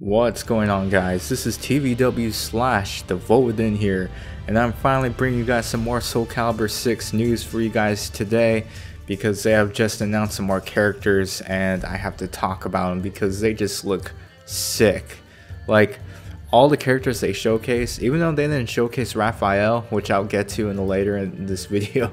What's going on, guys? This is TVW slash TheVoltWithin here, and I'm finally bringing you guys some more Soul Calibur 6 news for you guys today, because they have just announced some more characters and I have to talk about them because they just look sick. Like, all the characters they showcase, even though they didn't showcase Raphael, which I'll get to later in this video,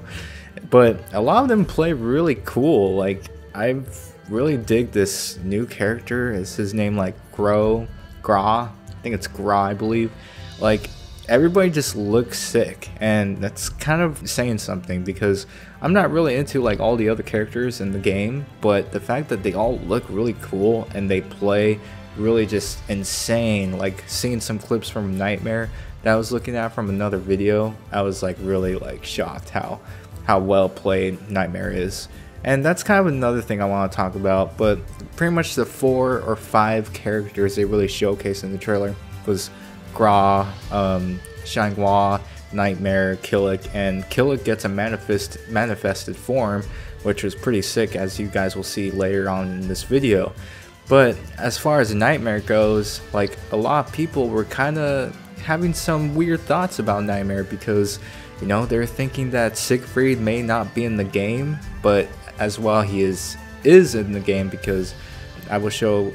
but a lot of them play really cool. Like, I've really dig this new character. Is his name like Groh? I think it's Groh, I believe. Like, everybody just looks sick, and that's kind of saying something because I'm not really into like all the other characters in the game, but the fact that they all look really cool and they play really just insane. Like, seeing some clips from Nightmare that I was looking at from another video, I was like really like shocked how well played Nightmare is. And that's kind of another thing I want to talk about, but pretty much the 4 or 5 characters they really showcased in the trailer was Groh, Xianghua, Nightmare, Kilik, and Kilik gets a manifested form, which was pretty sick, as you guys will see later on in this video. But as far as Nightmare goes, like, a lot of people were kind of having some weird thoughts about Nightmare because, you know, they're thinking that Siegfried may not be in the game, but as well he is in the game, because I will show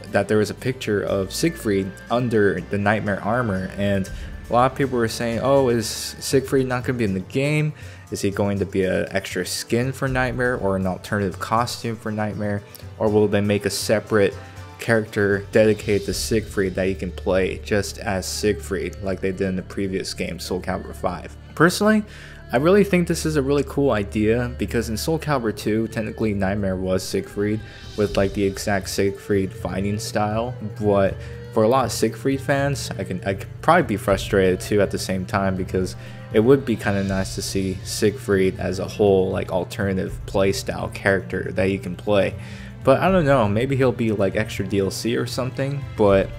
that there was a picture of Siegfried under the Nightmare armor, and a lot of people were saying, oh, is Siegfried not going to be in the game? Is he going to be an extra skin for Nightmare or an alternative costume for Nightmare, or will they make a separate character dedicated to Siegfried that you can play just as Siegfried like they did in the previous game, Soul Calibur 5? Personally, I really think this is a really cool idea, because in Soul Calibur 2, technically Nightmare was Siegfried with like the exact Siegfried fighting style, but for a lot of Siegfried fans, I could probably be frustrated too at the same time, because it would be kind of nice to see Siegfried as a whole like alternative playstyle character that you can play. But I don't know, maybe he'll be like extra DLC or something, but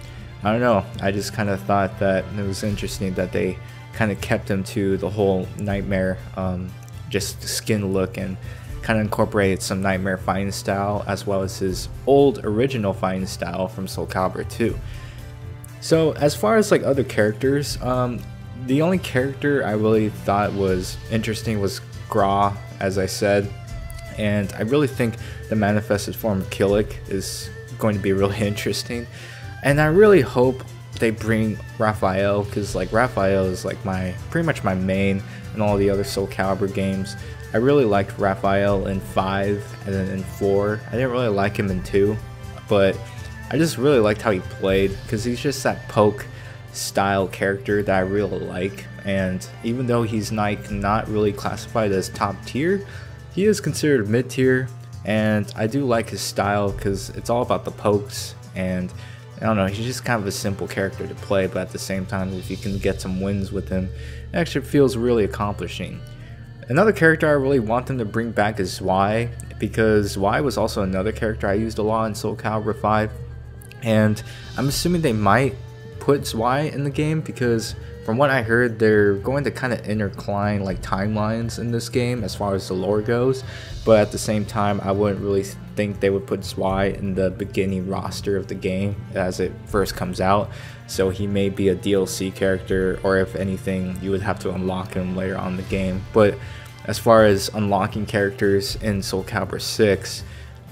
I don't know. I just kind of thought that it was interesting that they kind of kept him to the whole Nightmare just skin look, and kind of incorporated some Nightmare fighting style as well as his old original fighting style from Soul Calibur 2. So as far as like other characters, the only character I really thought was interesting was Groh, as I said, and I really think the manifested form of Kilik is going to be really interesting, and I really hope they bring Raphael, because like Raphael is like pretty much my main in all the other Soul Calibur games. I really liked Raphael in 5 and then in 4. I didn't really like him in 2, but I just really liked how he played, because he's just that poke style character that I really like. And even though he's not really classified as top tier, he is considered mid tier, and I do like his style because it's all about the pokes, and I don't know, he's just kind of a simple character to play, but at the same time, if you can get some wins with him, it actually feels really accomplishing. Another character I really want them to bring back is Zwei, because Zwei was also another character I used a lot in Soul Calibur 5, and I'm assuming they might put Zwei in the game, because from what I heard, they're going to kind of intertwine like timelines in this game as far as the lore goes, but at the same time, I wouldn't really think they would put Zwei in the beginning roster of the game as it first comes out, so he may be a DLC character, or if anything, you would have to unlock him later on in the game. But as far as unlocking characters in Soul Calibur 6,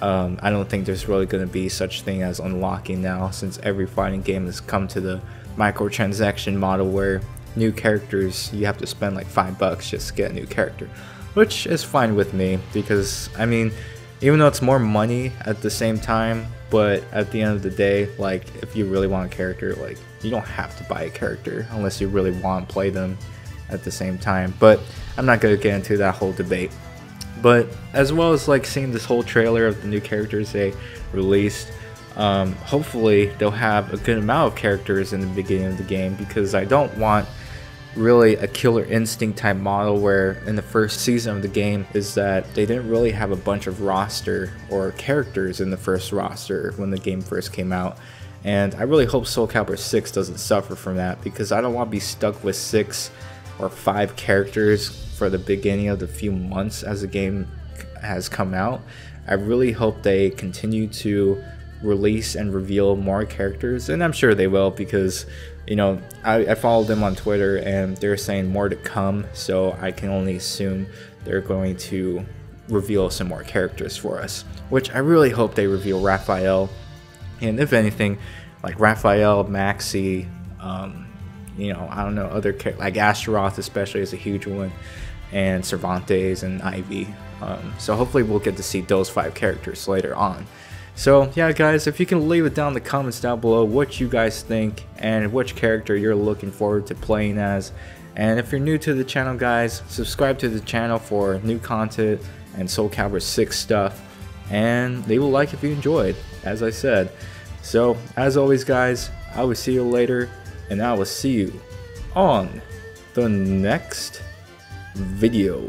I don't think there's really going to be such thing as unlocking now, since every fighting game has come to the microtransaction model where new characters, you have to spend like $5 just to get a new character, which is fine with me, because I mean, even though it's more money at the same time, but at the end of the day, like, if you really want a character, like, you don't have to buy a character unless you really want to play them at the same time. But I'm not going to get into that whole debate. But as well as like seeing this whole trailer of the new characters they released, hopefully they'll have a good amount of characters in the beginning of the game, because I don't want really a Killer Instinct type model where in the first season of the game is that they didn't really have a bunch of roster or characters in the first roster when the game first came out. And I really hope Soul Calibur 6 doesn't suffer from that, because I don't want to be stuck with 6 or 5 characters for the beginning of the few months as the game has come out. I really hope they continue to release and reveal more characters, and I'm sure they will, because you know, I followed them on Twitter and they're saying more to come, so I can only assume they're going to reveal some more characters for us, which I really hope they reveal Raphael, and if anything, like Raphael, Maxi, you know, I don't know, other like Astaroth especially is a huge one, and Cervantes and Ivy. So hopefully we'll get to see those 5 characters later on. So yeah guys, if you can leave it down in the comments down below what you guys think and which character you're looking forward to playing as. And if you're new to the channel guys, subscribe to the channel for new content and Soul Calibur 6 stuff, and leave a like if you enjoyed, as I said. So as always guys, I will see you later, and I will see you on the next video.